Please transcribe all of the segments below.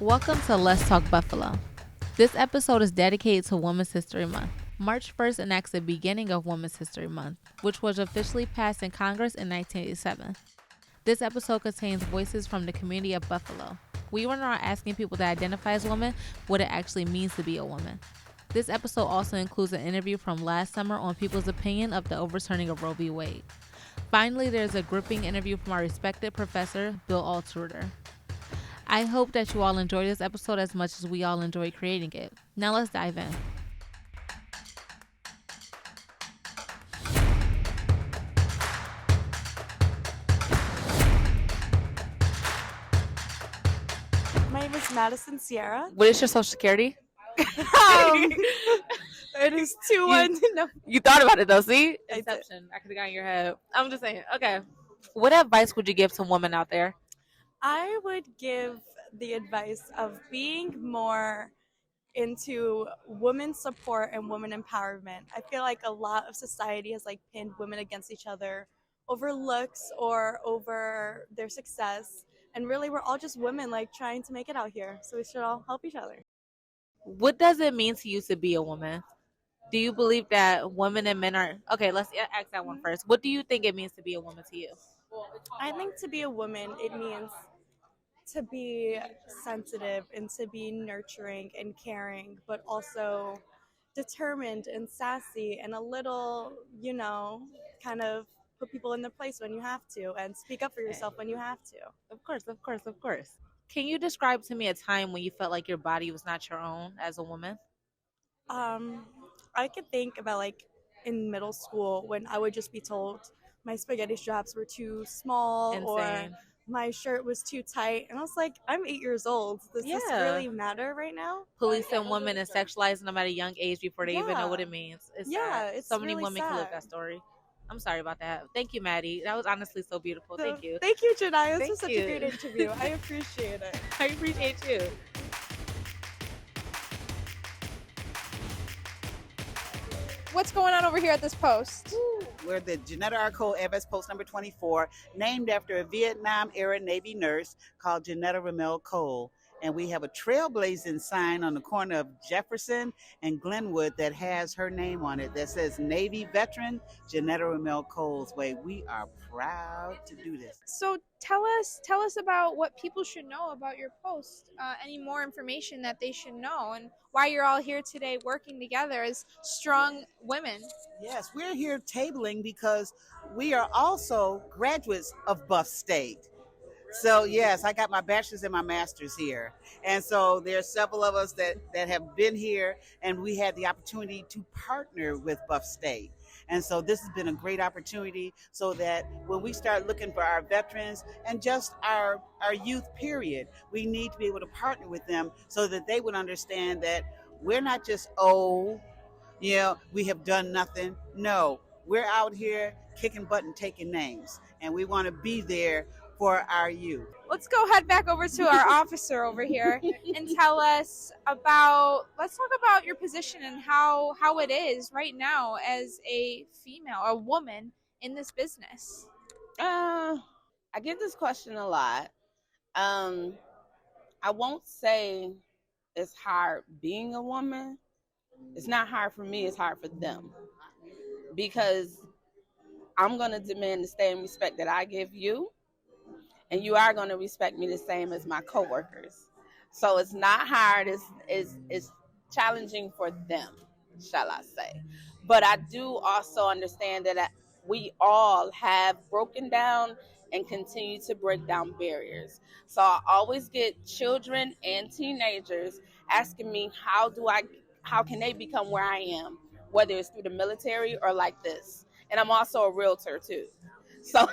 Welcome to Let's Talk Buffalo. This episode is dedicated to Women's History Month. March 1st enacts the beginning of Women's History Month, which was officially passed in Congress in 1987. This episode contains voices from the community of Buffalo. We went around asking people that identify as women what it actually means to be a woman. This episode also includes an interview from last summer on people's opinion of the overturning of Roe v. Wade. Finally, there's a gripping interview from our respected professor, Bill Altreuter. I hope that you all enjoy this episode as much as we all enjoy creating it. Now let's dive in. My name is Madison Sierra. What is your social security? It is 2-1. No. You thought about it though, see? I did. Inception. I could have gotten your head. I'm just saying. Okay. What advice would you give to women out there? I would give the advice of being more into women support and women empowerment. I feel like a lot of society has pinned women against each other over looks or over their success. And really, we're all just women trying to make it out here. So we should all help each other. What does it mean to you to be a woman? Do you believe that women and men are... Okay, let's ask that one first. What do you think it means to be a woman to you? I think to be a woman, it means to be sensitive and to be nurturing and caring, but also determined and sassy and a little, kind of put people in their place when you have to and speak up for yourself when you have to. Of course. Can you describe to me a time when you felt like your body was not your own as a woman? I could think about in middle school when I would just be told my spaghetti straps were too small. Insane. Or my shirt was too tight. And I was like, I'm 8 years old. Does this really matter right now? Policing women and sexualizing them at a young age before they even know what it means. It's sad. It's so many really women sad. can live that story. I'm sorry about that. Thank you, Maddie. That was honestly so beautiful. Thank you. Thank you, Jayyiah. This was Thank such you. a great interview. I appreciate it. I appreciate you. What's going on over here at this post? We're the Janetta Arco Evans post number 24, named after a Vietnam-era Navy nurse called Janetta Ramel Cole. And we have a trailblazing sign on the corner of Jefferson and Glenwood that has her name on it that says Navy veteran Janetta Ramel Cole's way. We are proud to do this. So tell us about what people should know about your post. Any more information that they should know, and why you're all here today working together as strong women. Yes, we're here tabling because we are also graduates of Buff State. So yes, I got my bachelor's and my master's here. And so there's several of us that have been here, and we had the opportunity to partner with Buff State. And so this has been a great opportunity so that when we start looking for our veterans and just our youth period, we need to be able to partner with them so that they would understand that we're not just old, we have done nothing. No, we're out here kicking butt and taking names, and we want to be there for our youth. Let's go head back over to our officer over here and let's talk about your position and how it is right now as a female, a woman in this business. I get this question a lot. I won't say it's hard being a woman. It's not hard for me, it's hard for them. Because I'm going to demand the same respect that I give you, and you are going to respect me the same as my coworkers. So it's not hard, it's challenging for them, shall I say. But I do also understand that we all have broken down and continue to break down barriers. So I always get children and teenagers asking me how can they become where I am, whether it's through the military or like this. And I'm also a realtor too. So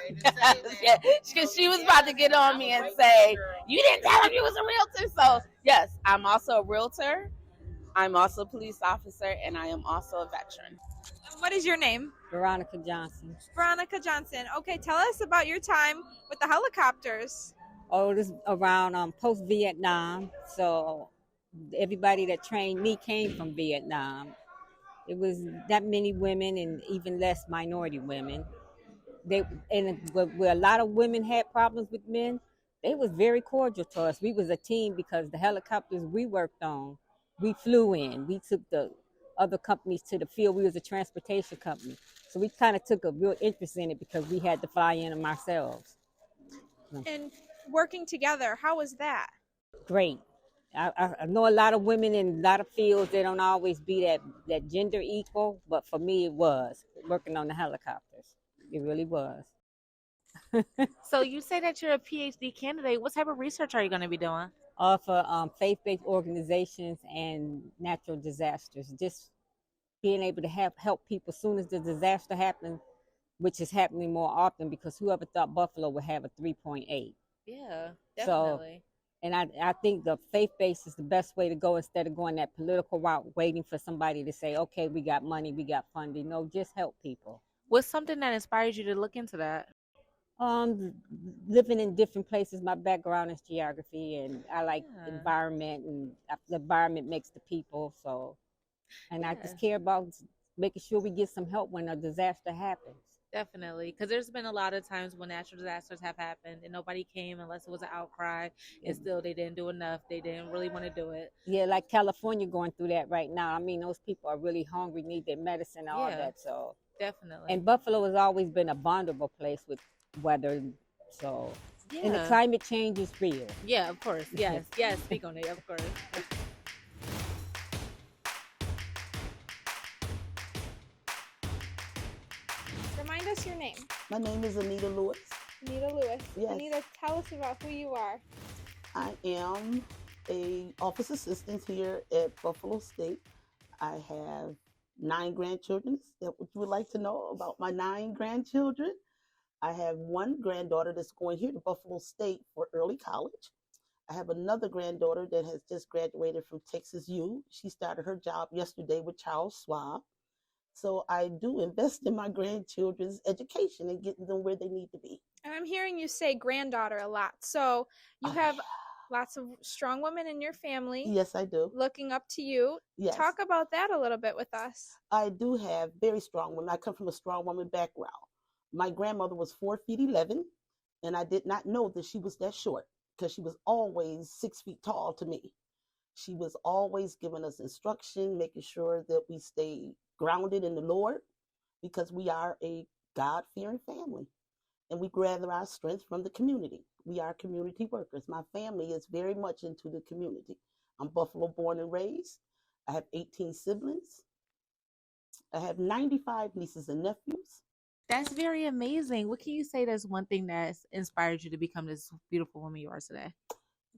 yeah, she was about to get on me and say, you didn't tell him you was a realtor. So yes, I'm also a realtor. I'm also a police officer, and I am also a veteran. What is your name? Veronica Johnson. Veronica Johnson. Okay, tell us about your time with the helicopters. Oh, this is around post-Vietnam. So everybody that trained me came from Vietnam. It was that many women and even less minority women. Where a lot of women had problems with men, they was very cordial to us. We was a team because the helicopters we worked on, we flew in. We took the other companies to the field. We was a transportation company. So we kind of took a real interest in it because we had to fly in them ourselves. And working together, how was that? Great. I know a lot of women in a lot of fields, they don't always be that gender equal, but for me it was working on the helicopters. It really was. So you say that you're a PhD candidate. What type of research are you going to be doing? For faith-based organizations and natural disasters, just being able to help people as soon as the disaster happens, which is happening more often because whoever thought Buffalo would have a 3.8. Yeah, So, definitely. and I think the faith-based is the best way to go instead of going that political route, waiting for somebody to say, okay, we got money, we got funding. No, just help people. What's something that inspired you to look into that? Living in different places. My background is geography, and I like Yeah. environment, and the environment makes the people. So, and I just care about making sure we get some help when a disaster happens. Definitely, because there's been a lot of times when natural disasters have happened and nobody came unless it was an outcry, and still they didn't do enough. They didn't really want to do it. Yeah, like California going through that right now. I mean, those people are really hungry, need their medicine, all that. So definitely. And Buffalo has always been a vulnerable place with weather. So, and the Yeah. climate change is real. Yeah, of course. Yes, yes. Speak on it, of course. Remind us your name. My name is Anita Lewis. Anita Lewis. Yes. Anita, tell us about who you are. I am a office assistant here at Buffalo State. I have 9 grandchildren. Is that what you would like to know about my 9 grandchildren? I have one granddaughter that's going here to Buffalo State for early college. I have another granddaughter that has just graduated from Texas U. She started her job yesterday with Charles Schwab. So I do invest in my grandchildren's education and getting them where they need to be. And I'm hearing you say granddaughter a lot. So you have lots of strong women in your family. Yes, I do. Looking up to you. Yes. Talk about that a little bit with us. I do have very strong women. I come from a strong woman background. My grandmother was 4 feet 11, and I did not know that she was that short because she was always 6 feet tall to me. She was always giving us instruction, making sure that we stay grounded in the Lord because we are a God-fearing family and we gather our strength from the community. We are community workers. My family is very much into the community. I'm Buffalo born and raised. I have 18 siblings. I have 95 nieces and nephews. That's very amazing. What can you say that's one thing that's inspired you to become this beautiful woman you are today?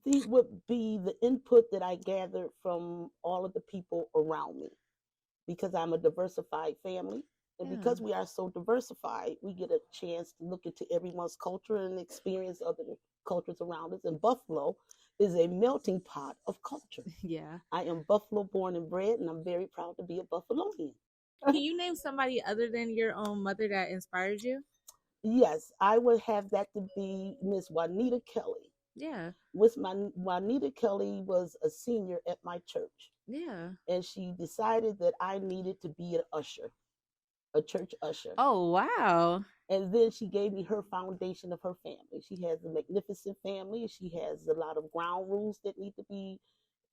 These would be the input that I gathered from all of the people around me because I'm a diversified family. And because we are so diversified, we get a chance to look into everyone's culture and experience other cultures around us. And Buffalo is a melting pot of culture. Yeah. I am Buffalo born and bred, and I'm very proud to be a Buffalonian. Can you name somebody other than your own mother that inspired you? Yes, I would have that to be Miss Juanita Kelly. Yeah. Juanita Kelly was a senior at my church. Yeah. And she decided that I needed to be an usher, a church usher. Oh, wow. And then she gave me her foundation of her family. She has a magnificent family. She has a lot of ground rules that need to be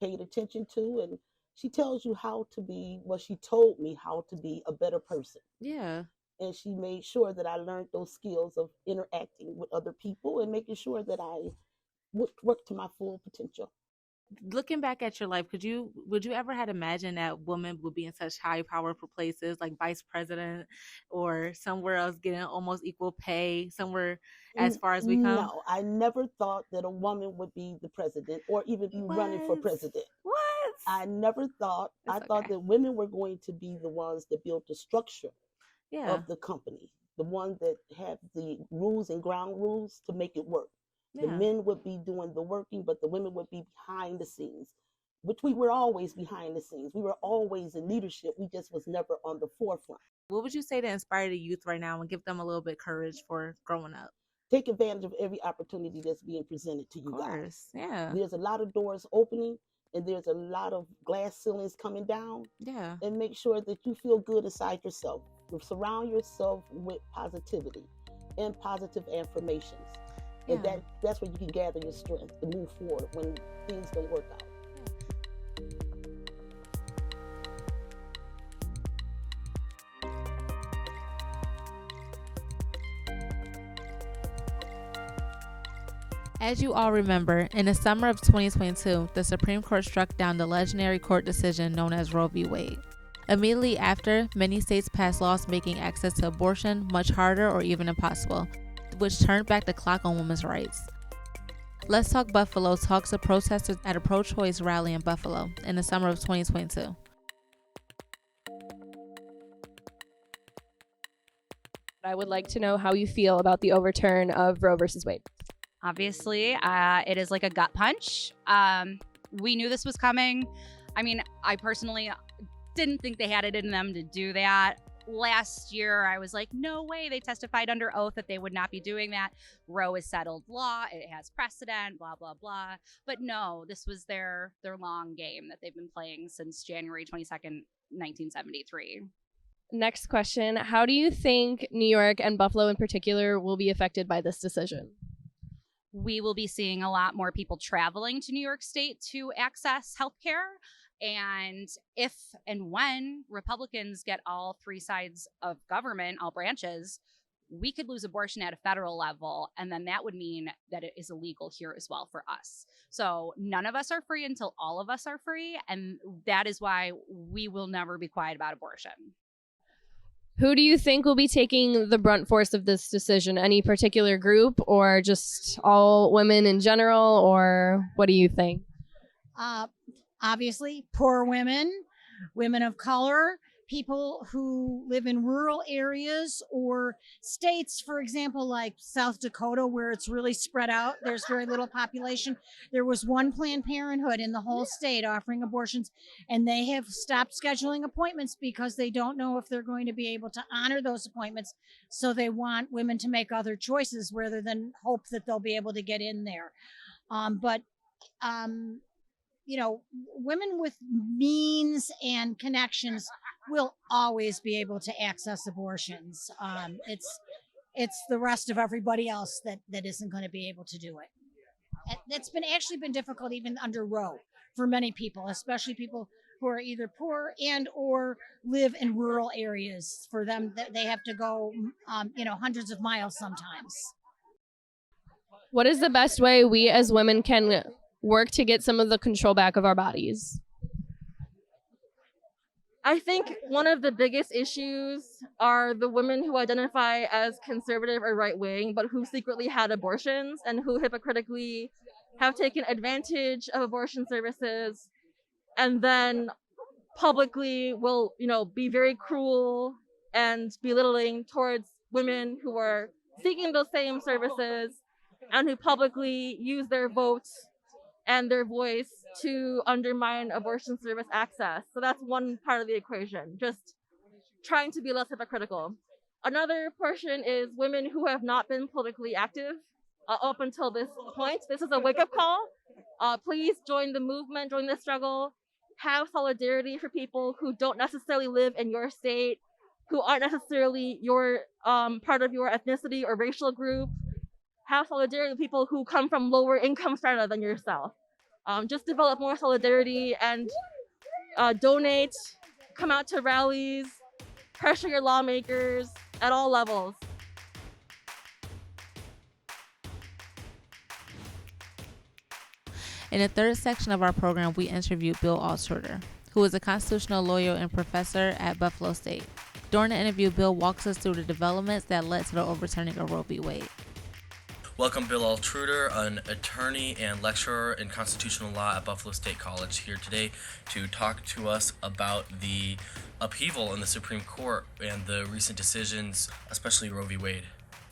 paid attention to. And she tells you how to be, well, she told me how to be a better person. Yeah. And she made sure that I learned those skills of interacting with other people and making sure that I work to my full potential. Looking back at your life, would you ever had imagined that women would be in such high powerful places like vice president or somewhere else getting almost equal pay, somewhere as far as we come? No, I never thought that a woman would be the president or even be running for president. What? I never thought. I thought that women were going to be the ones that built the structure of the company, the ones that have the rules and ground rules to make it work. The men would be doing the working, but the women would be behind the scenes, which we were always behind the scenes. We were always in leadership. We just was never on the forefront. What would you say to inspire the youth right now and give them a little bit of courage for growing up? Take advantage of every opportunity that's being presented to you guys. Yeah. There's a lot of doors opening and there's a lot of glass ceilings coming down. Yeah. And make sure that you feel good inside yourself. Surround yourself with positivity and positive affirmations. And that's where you can gather your strength to move forward when things don't work out. As you all remember, in the summer of 2022, the Supreme Court struck down the legendary court decision known as Roe v. Wade. Immediately after, many states passed laws making access to abortion much harder or even impossible, which turned back the clock on women's rights. Let's Talk Buffalo talks to protesters at a pro-choice rally in Buffalo in the summer of 2022. I would like to know how you feel about the overturn of Roe versus Wade. Obviously, it is like a gut punch. We knew this was coming. I mean, I personally didn't think they had it in them to do that. Last year, I was like, no way. They testified under oath that they would not be doing that. Roe is settled law. It has precedent, blah, blah, blah. But no, this was their long game that they've been playing since January 22nd, 1973. Next question. How do you think New York and Buffalo in particular will be affected by this decision? We will be seeing a lot more people traveling to New York State to access healthcare. And if and when Republicans get all three sides of government, all branches, we could lose abortion at a federal level. And then that would mean that it is illegal here as well for us. So none of us are free until all of us are free. And that is why we will never be quiet about abortion. Who do you think will be taking the brunt force of this decision? Any particular group or just all women in general? Or what do you think? Obviously, poor women, women of color, people who live in rural areas or states, for example, like South Dakota, where it's really spread out. There's very little population. There was one Planned Parenthood in the whole state offering abortions, and they have stopped scheduling appointments because they don't know if they're going to be able to honor those appointments. So they want women to make other choices rather than hope that they'll be able to get in there. You know, women with means and connections will always be able to access abortions. It's the rest of everybody else that isn't going to be able to do it. It's actually been difficult even under Roe for many people, especially people who are either poor and or live in rural areas. For them, they have to go, hundreds of miles sometimes. What is the best way we as women can work to get some of the control back of our bodies? I think one of the biggest issues are the women who identify as conservative or right-wing, but who secretly had abortions and who hypocritically have taken advantage of abortion services and then publicly will, be very cruel and belittling towards women who are seeking those same services and who publicly use their votes and their voice to undermine abortion service access. So that's one part of the equation, just trying to be less hypocritical. Another portion is women who have not been politically active up until this point. This is a wake-up call. Please join the movement, join the struggle, have solidarity for people who don't necessarily live in your state, who aren't necessarily your part of your ethnicity or racial group. Have solidarity with people who come from lower income strata than yourself. Just develop more solidarity and donate, come out to rallies, pressure your lawmakers at all levels. In the third section of our program, we interviewed Bill Altreuter, who is a constitutional lawyer and professor at Buffalo State. During the interview, Bill walks us through the developments that led to the overturning of Roe v. Wade. Welcome, Bill Altreuter, an attorney and lecturer in constitutional law at Buffalo State College, here today to talk to us about the upheaval in the Supreme Court and the recent decisions, especially Roe v. Wade.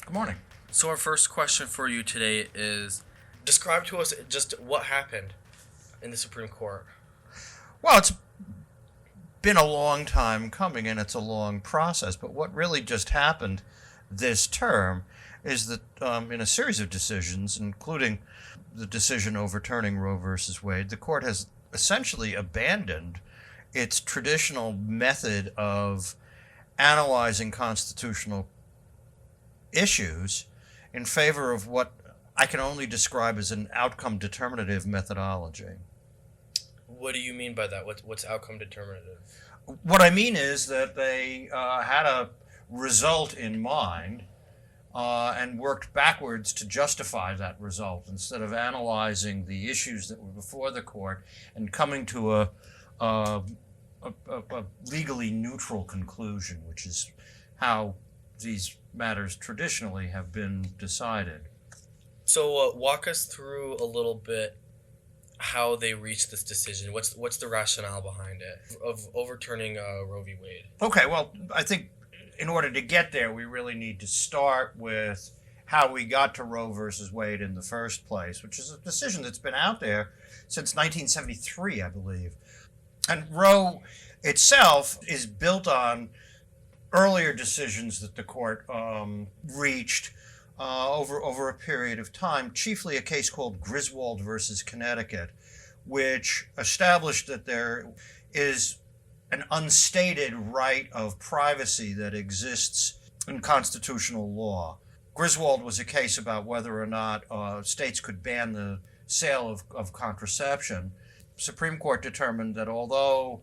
Good morning. So our first question for you today is, describe to us just what happened in the Supreme Court. Well, it's been a long time coming and it's a long process, but what really just happened this term is that in a series of decisions, including the decision overturning Roe versus Wade, the court has essentially abandoned its traditional method of analyzing constitutional issues in favor of what I can only describe as an outcome determinative methodology. What do you mean by that? What's outcome determinative? What I mean is that they had a result in mind and worked backwards to justify that result instead of analyzing the issues that were before the court and coming to a legally neutral conclusion, which is how these matters traditionally have been decided. So walk us through a little bit how they reached this decision. What's the rationale behind it of overturning Roe v. Wade? Okay, well, I think in order to get there, we really need to start with how we got to Roe versus Wade in the first place, which is a decision that's been out there since 1973, I believe. And Roe itself is built on earlier decisions that the court reached over a period of time, chiefly a case called Griswold versus Connecticut, which established that there is an unstated right of privacy that exists in constitutional law. Griswold was a case about whether or not states could ban the sale of contraception. Supreme Court determined that although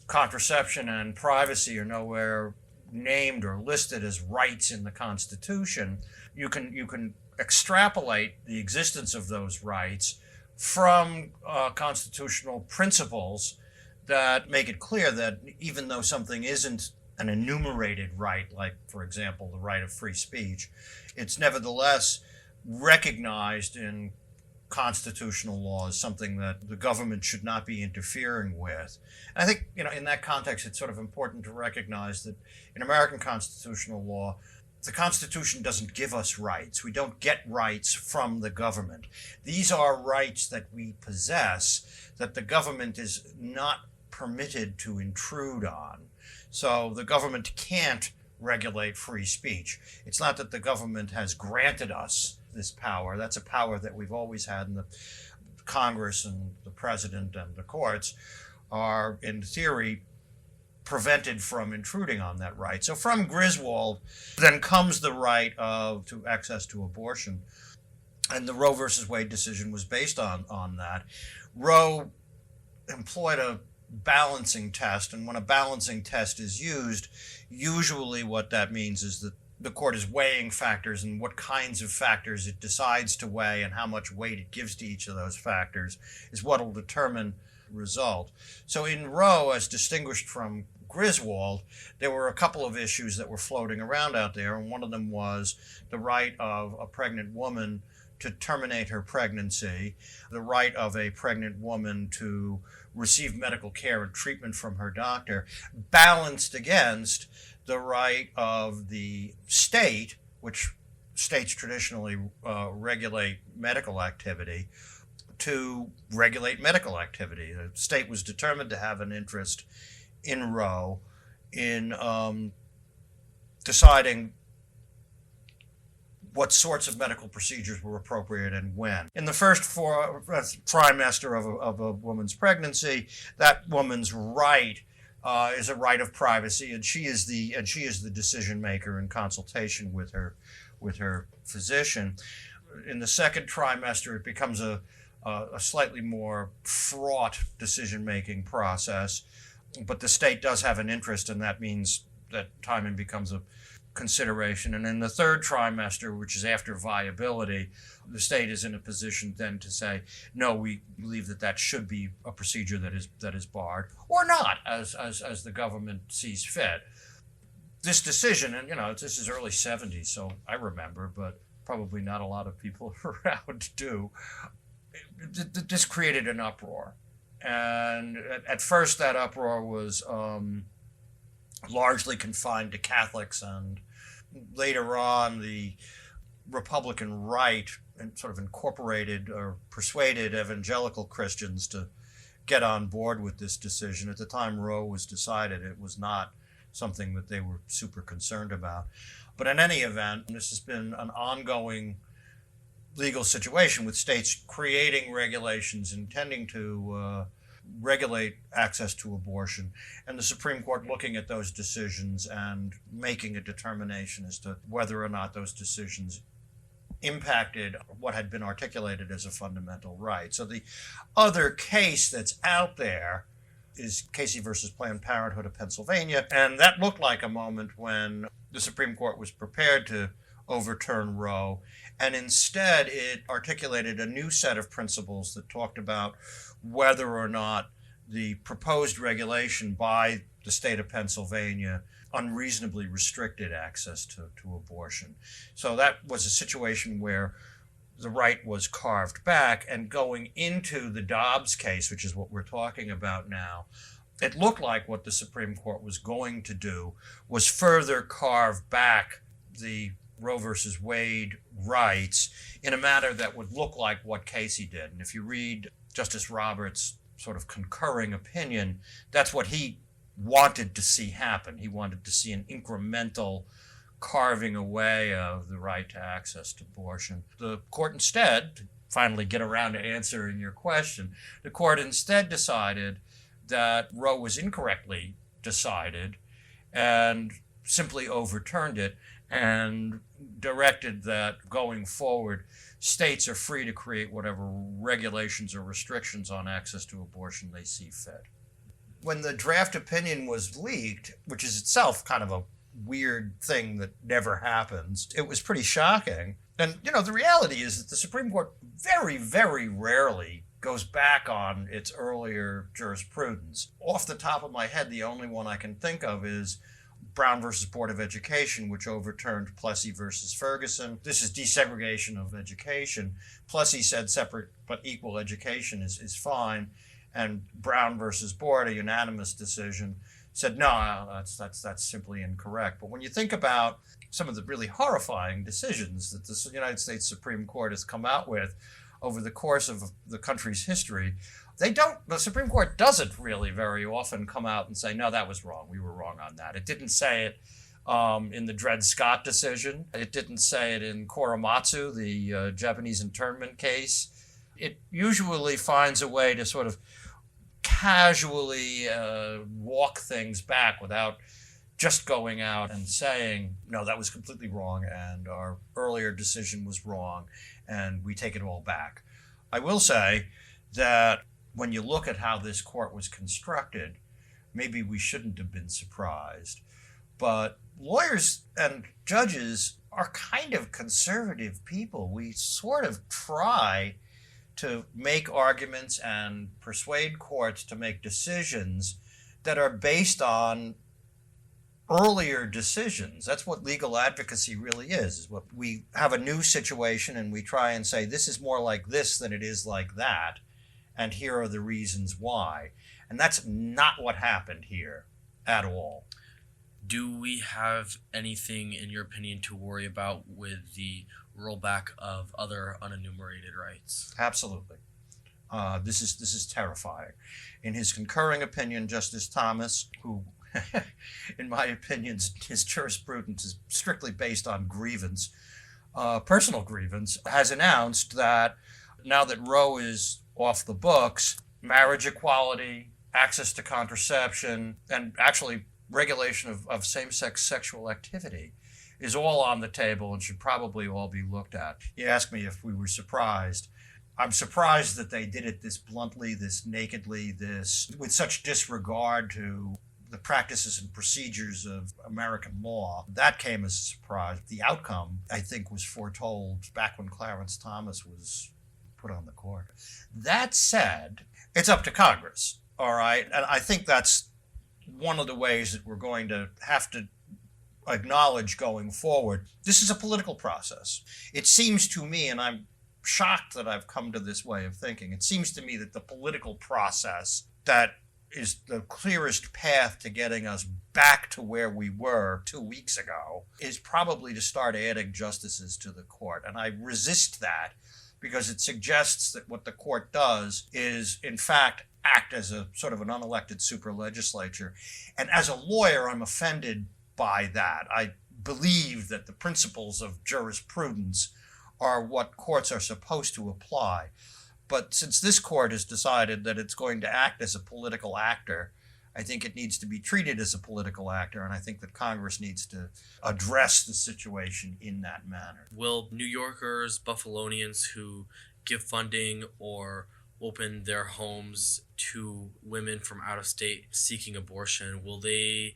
contraception and privacy are nowhere named or listed as rights in the Constitution, you can extrapolate the existence of those rights from constitutional principles that make it clear that even though something isn't an enumerated right, like, for example, the right of free speech, it's nevertheless recognized in constitutional law as something that the government should not be interfering with. And I think, in that context, it's sort of important to recognize that in American constitutional law, the Constitution doesn't give us rights. We don't get rights from the government. These are rights that we possess that the government is not permitted to intrude on. So the government can't regulate free speech. It's not that the government has granted us this power. That's a power that we've always had, and the Congress and the president and the courts are, in theory, prevented from intruding on that right. So from Griswold then comes the right to access to abortion. And the Roe versus Wade decision was based on that. Roe employed a balancing test, and when a balancing test is used, usually what that means is that the court is weighing factors and what kinds of factors it decides to weigh and how much weight it gives to each of those factors is what will determine the result. So in Roe, as distinguished from Griswold, there were a couple of issues that were floating around out there, and one of them was the right of a pregnant woman to terminate her pregnancy, the right of a pregnant woman to receive medical care and treatment from her doctor, balanced against the right of the state, which states traditionally regulate medical activity, to regulate medical activity. The state was determined to have an interest in Roe in deciding what sorts of medical procedures were appropriate and when. In the first trimester of a woman's pregnancy, that woman's right is a right of privacy, and she is the decision maker in consultation with her physician. In the second trimester, it becomes a slightly more fraught decision-making process, but the state does have an interest, and that means that timing becomes a consideration. And in the third trimester, which is after viability, the state is in a position then to say, no, we believe that should be a procedure that is barred, or not, as the government sees fit. This decision, and this is early 70s, so I remember, but probably not a lot of people around do. This created an uproar. And at first that uproar was largely confined to Catholics, and later on the Republican right sort of incorporated or persuaded evangelical Christians to get on board with this decision. At the time Roe was decided, it was not something that they were super concerned about. But in any event, this has been an ongoing legal situation with states creating regulations intending to regulate access to abortion, and the Supreme Court looking at those decisions and making a determination as to whether or not those decisions impacted what had been articulated as a fundamental right. So the other case that's out there is Casey versus Planned Parenthood of Pennsylvania, and that looked like a moment when the Supreme Court was prepared to overturn Roe, and instead it articulated a new set of principles that talked about whether or not the proposed regulation by the state of Pennsylvania unreasonably restricted access to abortion. So that was a situation where the right was carved back, and going into the Dobbs case, which is what we're talking about now, it looked like what the Supreme Court was going to do was further carve back the Roe versus Wade rights in a manner that would look like what Casey did. And if you read Justice Roberts' sort of concurring opinion, that's what he wanted to see happen. He wanted to see an incremental carving away of the right to access to abortion. The court instead, to finally get around to answering your question, the court instead decided that Roe was incorrectly decided and simply overturned it and directed that going forward, states are free to create whatever regulations or restrictions on access to abortion they see fit. When the draft opinion was leaked, which is itself kind of a weird thing that never happens, it was pretty shocking. And, the reality is that the Supreme Court very, very rarely goes back on its earlier jurisprudence. Off the top of my head, the only one I can think of is Brown versus Board of Education, which overturned Plessy versus Ferguson. This is desegregation of education. Plessy said separate but equal education is fine. And Brown versus Board, a unanimous decision, said, no, that's simply incorrect. But when you think about some of the really horrifying decisions that the United States Supreme Court has come out with over the course of the country's history, the Supreme Court doesn't really very often come out and say, no, that was wrong. We were wrong on that. It didn't say it in the Dred Scott decision. It didn't say it in Korematsu, the Japanese internment case. It usually finds a way to sort of casually walk things back without just going out and saying, no, that was completely wrong and our earlier decision was wrong and we take it all back. I will say that when you look at how this court was constructed, maybe we shouldn't have been surprised. But lawyers and judges are kind of conservative people. We sort of try to make arguments and persuade courts to make decisions that are based on earlier decisions. That's what legal advocacy really is what we have a new situation and we try and say, this is more like this than it is like that, and here are the reasons why. And that's not what happened here at all. Do we have anything, in your opinion, to worry about with the rollback of other unenumerated rights? Absolutely. This is terrifying. In his concurring opinion, Justice Thomas, who, in my opinion, his jurisprudence is strictly based on grievance, personal grievance, has announced that now that Roe is off the books, marriage equality, access to contraception, and actually regulation of same-sex sexual activity is all on the table and should probably all be looked at. You asked me if we were surprised. I'm surprised that they did it this bluntly, this nakedly, this with such disregard to the practices and procedures of American law. That came as a surprise. The outcome, I think, was foretold back when Clarence Thomas was put on the court. That said, it's up to Congress, all right? And I think that's one of the ways that we're going to have to acknowledge going forward. This is a political process. It seems to me, and I'm shocked that I've come to this way of thinking, it seems to me that the political process that is the clearest path to getting us back to where we were 2 weeks ago is probably to start adding justices to the court. And I resist that because it suggests that what the court does is, in fact, act as a sort of an unelected super legislature. And as a lawyer, I'm offended by that. I believe that the principles of jurisprudence are what courts are supposed to apply. But since this court has decided that it's going to act as a political actor, I think it needs to be treated as a political actor, and I think that Congress needs to address the situation in that manner. Will New Yorkers, Buffalonians who give funding or open their homes to women from out of state seeking abortion, will they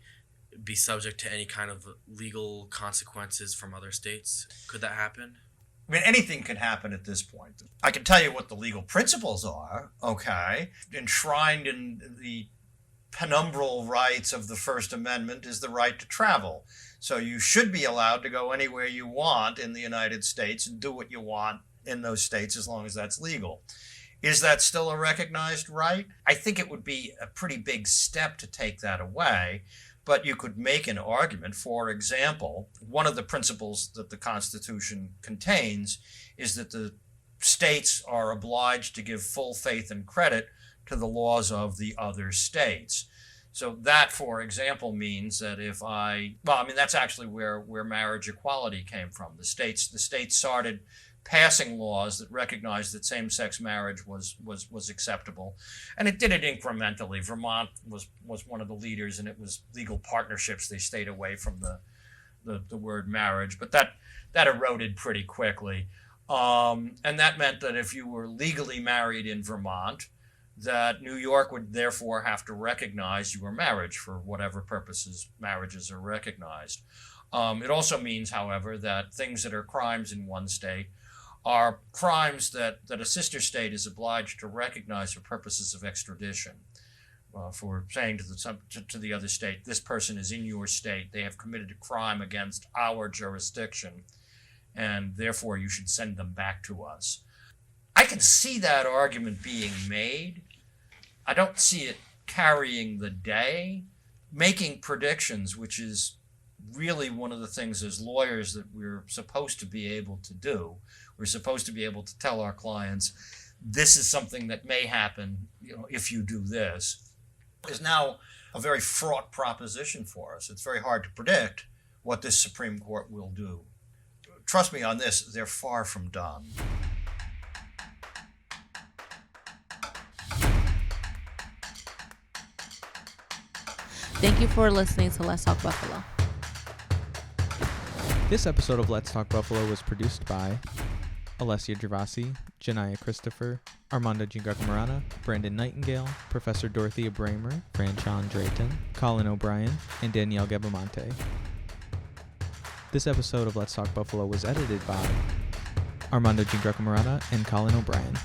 be subject to any kind of legal consequences from other states? Could that happen? I mean, anything can happen at this point. I can tell you what the legal principles are, okay? Enshrined in the penumbral rights of the First Amendment is the right to travel. So you should be allowed to go anywhere you want in the United States and do what you want in those states as long as that's legal. Is that still a recognized right? I think it would be a pretty big step to take that away, but you could make an argument. For example, one of the principles that the Constitution contains is that the states are obliged to give full faith and credit to the laws of the other states. So that, for example, means that that's actually where marriage equality came from. The states started passing laws that recognized that same-sex marriage was acceptable, and it did it incrementally. Vermont was one of the leaders, and it was legal partnerships. They stayed away from the word marriage, but that eroded pretty quickly, and that meant that if you were legally married in Vermont, that New York would therefore have to recognize your marriage for whatever purposes marriages are recognized. It also means, however, that things that are crimes in one state are crimes that a sister state is obliged to recognize for purposes of extradition. For saying to the other state, this person is in your state, they have committed a crime against our jurisdiction, and therefore you should send them back to us. I can see that argument being made. I don't see it carrying the day. Making predictions, which is really one of the things as lawyers that we're supposed to be able to do. We're supposed to be able to tell our clients, this is something that may happen, if you do this, is now a very fraught proposition for us. It's very hard to predict what this Supreme Court will do. Trust me on this, they're far from done. Thank you for listening to Let's Talk Buffalo. This episode of Let's Talk Buffalo was produced by Alessia Gervasi, Jayyiah Christopher, Armando Giangreco-Marotta, Brandon Nightingale, Professor Dorothea Braemer, Fanchon Drayton, Collin O'Brien, and Danielle Gabamonte. This episode of Let's Talk Buffalo was edited by Armando Giangreco-Marotta and Collin O'Brien.